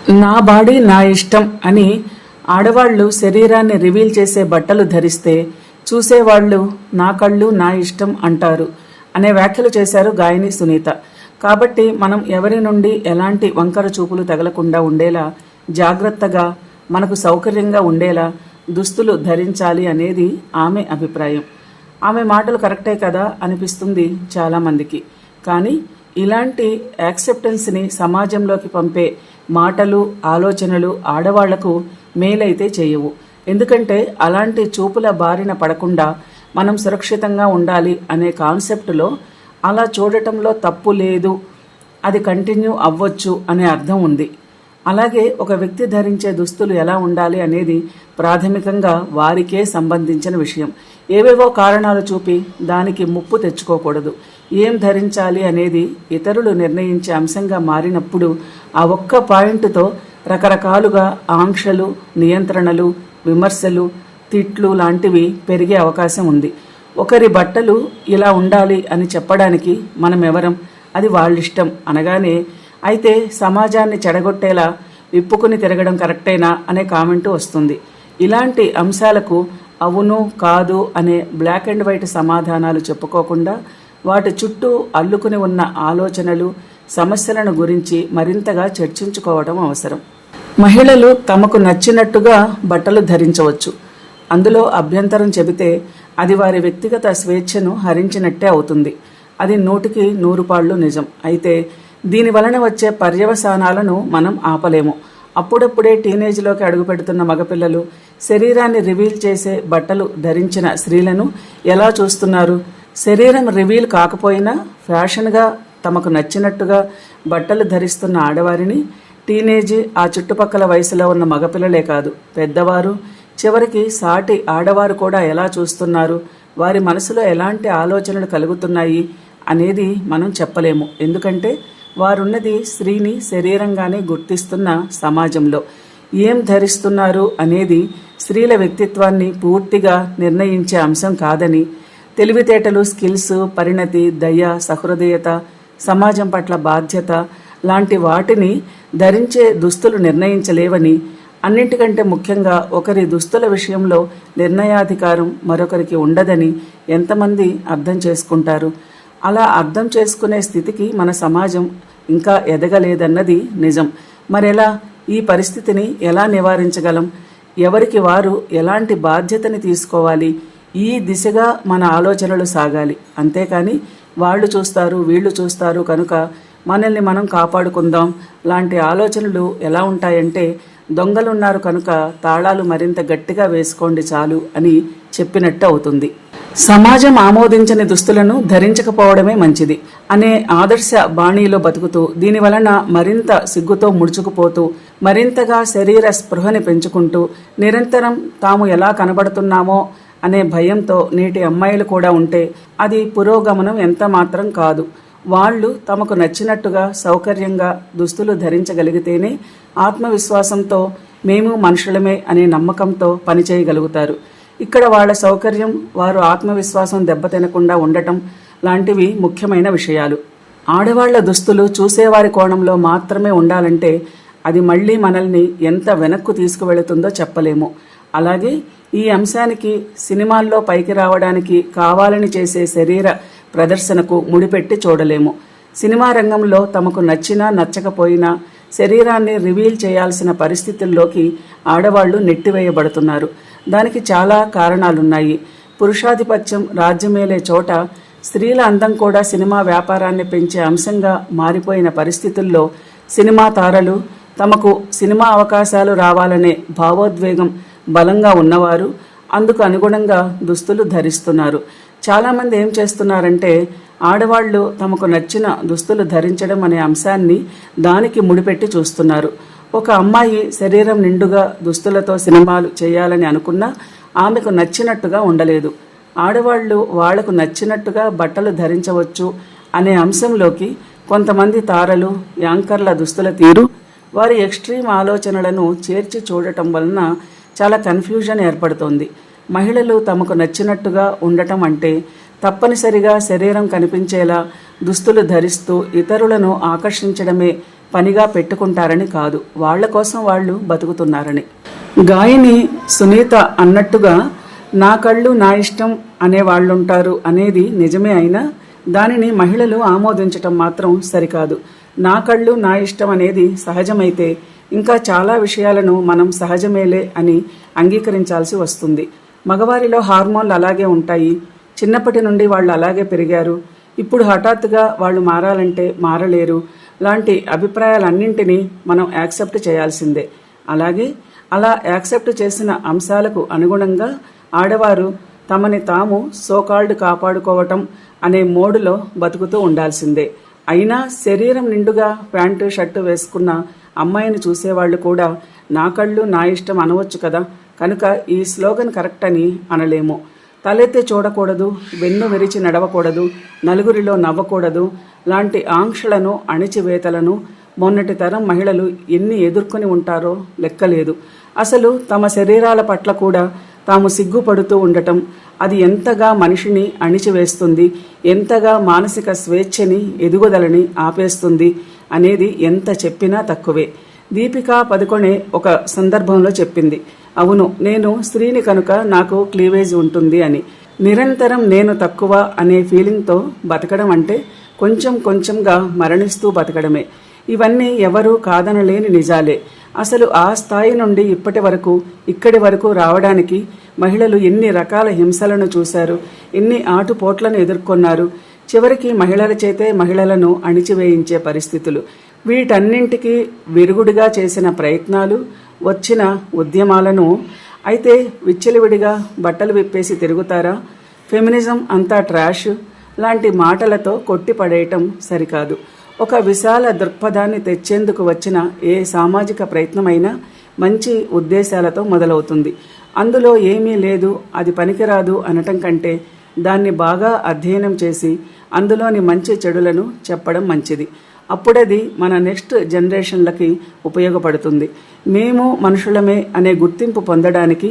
నా బాడీ నా ఇష్టం అని ఆడవాళ్లు శరీరాన్ని రివీల్ చేసే బట్టలు ధరిస్తే చూసేవాళ్లు నా కళ్ళు నా ఇష్టం అంటారు అనే వ్యాఖ్యలు చేశారు గాయని సునీత. కాబట్టి మనం ఎవరి నుండి ఎలాంటి వంకర చూపులు తగలకుండా ఉండేలా జాగ్రత్తగా మనకు సౌకర్యంగా ఉండేలా దుస్తులు ధరించాలి అనేది ఆమె అభిప్రాయం. ఆమె మాటలు కరెక్టే కదా అనిపిస్తుంది చాలామందికి. కానీ ఇలాంటి యాక్సెప్టెన్స్ని సమాజంలోకి పంపే మాటలు ఆలోచనలు ఆడవాళ్లకు మేలైతే చేయవు. ఎందుకంటే అలాంటి చూపుల బారిన పడకుండా మనం సురక్షితంగా ఉండాలి అనే కాన్సెప్టులో అలా చూడటంలో తప్పు లేదు, అది కంటిన్యూ అవ్వచ్చు అనే అర్థం ఉంది. అలాగే ఒక వ్యక్తి ధరించే దుస్తులు ఎలా ఉండాలి అనేది ప్రాథమికంగా వారికే సంబంధించిన విషయం. ఏవేవో కారణాలు చూపి దానికి ముప్పు తెచ్చుకోకూడదు. ఏం ధరించాలి అనేది ఇతరులు నిర్ణయించే అంశంగా మారినప్పుడు ఆ ఒక్క పాయింట్తో రకరకాలుగా ఆంక్షలు, నియంత్రణలు, విమర్శలు, తిట్లు లాంటివి పెరిగే అవకాశం ఉంది. ఒకరి బట్టలు ఇలా ఉండాలి అని చెప్పడానికి మనం ఎవరం? అది వాళ్ళిష్టం అనగానే అయితే సమాజాన్ని చెడగొట్టేలా విప్పుకుని తిరగడం కరెక్టేనా అనే కామెంటు వస్తుంది. ఇలాంటి అంశాలకు అవును కాదు అనే బ్లాక్ అండ్ వైట్ సమాధానాలు చెప్పుకోకుండా వాటి చుట్టూ అల్లుకుని ఉన్న ఆలోచనలు, సమస్యలను గురించి మరింతగా చర్చించుకోవడం అవసరం. మహిళలు తమకు నచ్చినట్టుగా బట్టలు ధరించవచ్చు. అందులో అభ్యంతరం చెబితే అది వారి వ్యక్తిగత స్వేచ్ఛను హరించినట్టే అవుతుంది. అది 100కి 100 పాళ్ళు నిజం. అయితే దీని వలన వచ్చే పర్యవసానాలను మనం ఆపలేము. అప్పుడప్పుడే టీనేజ్లోకి అడుగుపెడుతున్న మగపిల్లలు శరీరాన్ని రివీల్ చేసే బట్టలు ధరించిన స్త్రీలను ఎలా చూస్తున్నారు? శరీరం రివీల్ కాకపోయినా ఫ్యాషన్గా తమకు నచ్చినట్టుగా బట్టలు ధరిస్తున్న ఆడవారిని టీనేజీ, ఆ చుట్టుపక్కల వయసులో ఉన్న మగపిల్లలే కాదు, పెద్దవారు, చివరికి సాటి ఆడవారు కూడా ఎలా చూస్తున్నారు, వారి మనసులో ఎలాంటి ఆలోచనలు కలుగుతున్నాయి అనేది మనం చెప్పలేము. ఎందుకంటే వారున్నది స్త్రీని శరీరంగానే గుర్తిస్తున్న సమాజంలో. ఏం ధరిస్తున్నారు అనేది స్త్రీల వ్యక్తిత్వాన్ని పూర్తిగా నిర్ణయించే అంశం కాదని, తెలివితేటలు, స్కిల్స్, పరిణతి, దయ, సహృదయత, సమాజం పట్ల బాధ్యత లాంటి వాటిని ధరించే దుస్తులు నిర్ణయించలేవని, అన్నింటికంటే ముఖ్యంగా ఒకరి దుస్తుల విషయంలో నిర్ణయాధికారం మరొకరికి ఉండదని ఎంతమంది అర్థం చేసుకుంటారు? అలా అర్థం చేసుకునే స్థితికి మన సమాజం ఇంకా ఎదగలేదన్నది నిజం. మరెలా ఈ పరిస్థితిని ఎలా నివారించగలం? ఎవరికి వారు ఎలాంటి బాధ్యతని తీసుకోవాలి? ఈ దిశగా మన ఆలోచనలు సాగాలి. అంతేకాని వాళ్ళు చూస్తారు, వీళ్ళు చూస్తారు కనుక మనల్ని మనం కాపాడుకుందాం లాంటి ఆలోచనలు ఎలా ఉంటాయంటే, దొంగలున్నారు కనుక తాళాలు మరింత గట్టిగా వేసుకోండి చాలు అని చెప్పినట్టు అవుతుంది. సమాజం ఆమోదించని దుస్తులను ధరించకపోవడమే మంచిది అనే ఆదర్శ బాణీలో బతుకుతూ దీని వలన మరింత సిగ్గుతో ముడుచుకుపోతూ మరింతగా శరీర స్పృహని పెంచుకుంటూ నిరంతరం తాము ఎలా కనబడుతున్నామో అనే భయంతో నేటి అమ్మాయిలు కూడా ఉంటే అది పురోగమనం ఎంత మాత్రం కాదు. వాళ్ళు తమకు నచ్చినట్టుగా సౌకర్యంగా దుస్తులు ధరించగలిగితేనే ఆత్మవిశ్వాసంతో మేము మనుషులమే అనే నమ్మకంతో పనిచేయగలుగుతారు. ఇక్కడ వాళ్ళ సౌకర్యం, వారు ఆత్మవిశ్వాసం దెబ్బతినకుండా ఉండటం లాంటివి ముఖ్యమైన విషయాలు. ఆడవాళ్ల దుస్తులు చూసేవారి కోణంలో మాత్రమే ఉండాలంటే అది మళ్ళీ మనల్ని ఎంత వెనక్కు తీసుకువెళుతుందో చెప్పలేము. అలాగే ఈ అంశానికి సినిమాల్లో పైకి రావడానికి కావాలని చేసే శరీర ప్రదర్శనకు ముడిపెట్టి చూడలేము. సినిమా రంగంలో తమకు నచ్చినా నచ్చకపోయినా శరీరాన్ని రివీల్ చేయాల్సిన పరిస్థితుల్లోకి ఆడవాళ్లు నెట్టివేయబడుతున్నారు. దానికి చాలా కారణాలున్నాయి. పురుషాధిపత్యం రాజ్యమేలే చోట స్త్రీల అందం కూడా సినిమా వ్యాపారాన్ని పెంచే అంశంగా మారిపోయిన పరిస్థితుల్లో సినిమా తారలు తమకు సినిమా అవకాశాలు రావాలనే భావోద్వేగం బలంగా ఉన్నవారు అందుకు అనుగుణంగా దుస్తులు ధరిస్తున్నారు. చాలామంది ఏం చేస్తున్నారంటే ఆడవాళ్లు తమకు నచ్చిన దుస్తులు ధరించడం అనే అంశాన్ని దానికి ముడిపెట్టి చూస్తున్నారు. ఒక అమ్మాయి శరీరం నిండుగా దుస్తులతో సినిమాలు చేయాలని అనుకున్నా ఆమెకు నచ్చినట్టుగా ఉండలేదు. ఆడవాళ్లు వాళ్లకు నచ్చినట్టుగా బట్టలు ధరించవచ్చు అనే అంశంలోకి కొంతమంది తారలు, యాంకర్ల దుస్తుల తీరు, వారి ఎక్స్ట్రీమ్ ఆలోచనలను చేర్చి చూడటం వలన చాలా కన్ఫ్యూజన్ ఏర్పడుతోంది. మహిళలు తమకు నచ్చినట్టుగా ఉండటం అంటే తప్పనిసరిగా శరీరం కనిపించేలా దుస్తులు ధరిస్తూ ఇతరులను ఆకర్షించడమే పనిగా పెట్టుకుంటారని కాదు, వాళ్ల కోసం వాళ్ళు బతుకుతున్నారని. గాయని సునీత అన్నట్టుగా నా కళ్ళు నా ఇష్టం అనే వాళ్ళుంటారు అనేది నిజమే అయినా దానిని మహిళలు ఆమోదించటం మాత్రం సరికాదు. నా కళ్ళు నా ఇష్టం అనేది సహజమైతే ఇంకా చాలా విషయాలను మనం సహజమేలే అని అంగీకరించాల్సి వస్తుంది. మగవారిలో హార్మోన్లు అలాగే ఉంటాయి, చిన్నప్పటి నుండి వాళ్ళు అలాగే పెరిగారు, ఇప్పుడు హఠాత్తుగా వాళ్ళు మారాలంటే మారలేరు లాంటి అభిప్రాయాలన్నింటినీ మనం యాక్సెప్ట్ చేయాల్సిందే. అలాగే అలా యాక్సెప్ట్ చేసిన అంశాలకు అనుగుణంగా ఆడవారు తమని తాము సోకాల్డ్ కాపాడుకోవటం అనే మోడులో బతుకుతూ ఉండాల్సిందే. అయినా శరీరం నిండుగా ప్యాంటు షర్టు వేసుకున్న అమ్మాయిని చూసేవాళ్లు కూడా నా కళ్ళు నా ఇష్టం అనవచ్చు కదా, కనుక ఈ స్లోగన్ కరెక్ట్ అని అనలేము. తలెత్తి చూడకూడదు, వెన్ను విరిచి నడవకూడదు, నలుగురిలో నవ్వకూడదు లాంటి ఆంక్షలను అణిచివేతలను మొన్నటి తరం మహిళలు ఎన్ని ఎదుర్కొని ఉంటారో లెక్కలేదు. అసలు తమ శరీరాల పట్ల కూడా తాము సిగ్గుపడుతూ ఉండటం అది ఎంతగా మనిషిని అణిచివేస్తుంది, ఎంతగా మానసిక స్వేచ్ఛని ఎదుగుదలని ఆపేస్తుంది అనేది ఎంత చెప్పినా తక్కువే. దీపికా పదుకొనే ఒక సందర్భంలో చెప్పింది, అవును నేను స్త్రీని కనుక నాకు క్లీవేజ్ ఉంటుంది అని. నిరంతరం నేను తక్కువ అనే ఫీలింగ్తో బతకడం అంటే కొంచెం కొంచెంగా మరణిస్తూ బతకడమే. ఇవన్నీ ఎవరూ కాదనలేని నిజాలే. అసలు ఆ స్థాయి నుండి ఇప్పటి వరకు ఇక్కడి వరకు రావడానికి మహిళలు ఎన్ని రకాల హింసలను చూశారు, ఎన్ని ఆటుపోట్లను ఎదుర్కొన్నారు. చివరికి మహిళల చేతే మహిళలను అణిచివేయించే పరిస్థితులు. వీటన్నింటికీ విరుగుడుగా చేసిన ప్రయత్నాలు, వచ్చిన ఉద్యమాలను అయితే విచ్చలవిడిగా బట్టలు విప్పేసి తిరుగుతారా, ఫెమినిజం అంతా ట్రాష్ లాంటి మాటలతో కొట్టిపడేయటం సరికాదు. ఒక విశాల దృక్పథాన్ని తెచ్చేందుకు వచ్చిన ఏ సామాజిక ప్రయత్నమైనా మంచి ఉద్దేశాలతో మొదలవుతుంది. అందులో ఏమీ లేదు, అది పనికిరాదు అనటం కంటే దాన్ని బాగా అధ్యయనం చేసి అందులోని మంచి చెడులను చెప్పడం మంచిది. అప్పుడది మన నెక్స్ట్ జనరేషన్లకి ఉపయోగపడుతుంది. మేము మనుషులమే అనే గుర్తింపు పొందడానికి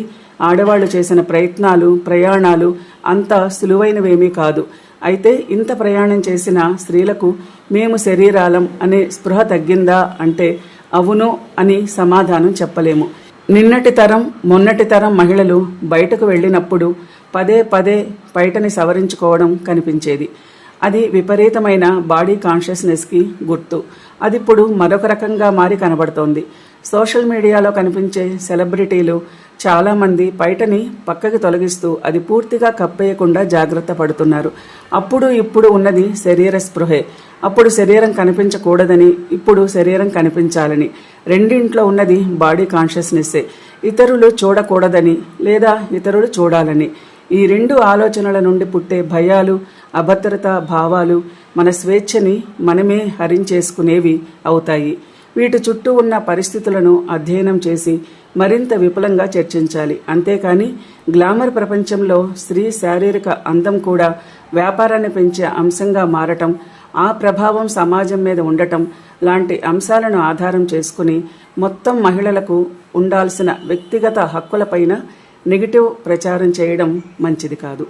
ఆడవాళ్లు చేసిన ప్రయత్నాలు, ప్రయాణాలు అంత సులువైనవేమీ కాదు. అయితే ఇంత ప్రయాణం చేసిన స్త్రీలకు మేము శరీరాలం అనే స్పృహ తగ్గిందా అంటే అవును అని సమాధానం చెప్పలేము. నిన్నటి తరం, మొన్నటి తరం మహిళలు బయటకు వెళ్ళినప్పుడు పదే పదే బయటని సవరించుకోవడం కనిపించేది. అది విపరీతమైన బాడీ కాన్షియస్నెస్కి గుర్తు. అదిప్పుడు మరొక రకంగా మారి కనబడుతోంది. సోషల్ మీడియాలో కనిపించే సెలబ్రిటీలు చాలామంది బయటని పక్కకి తొలగిస్తూ అది పూర్తిగా కప్పేయకుండా జాగ్రత్త పడుతున్నారు. అప్పుడు ఇప్పుడు ఉన్నది శరీర స్పృహే. అప్పుడు శరీరం కనిపించకూడదని, ఇప్పుడు శరీరం కనిపించాలని. రెండింట్లో ఉన్నది బాడీ కాన్షియస్నెస్సే. ఇతరులు చూడకూడదని లేదా ఇతరులు చూడాలని. ఈ రెండు ఆలోచనల నుండి పుట్టే భయాలు, అభద్రతా భావాలు మన స్వేచ్ఛని మనమే హరించేసుకునేవి అవుతాయి. వీటి చుట్టూ ఉన్న పరిస్థితులను అధ్యయనం చేసి మరింత విపులంగా చర్చించాలి. అంతేకాని గ్లామర్ ప్రపంచంలో స్త్రీ శారీరక అందం కూడా వ్యాపారాన్ని పెంచే అంశంగా మారటం, ఆ ప్రభావం సమాజం మీద ఉండటం లాంటి అంశాలను ఆధారం చేసుకుని మొత్తం మహిళలకు ఉండాల్సిన వ్యక్తిగత హక్కులపైన నెగిటివ్ ప్రచారం చేయడం మంచిది కాదు.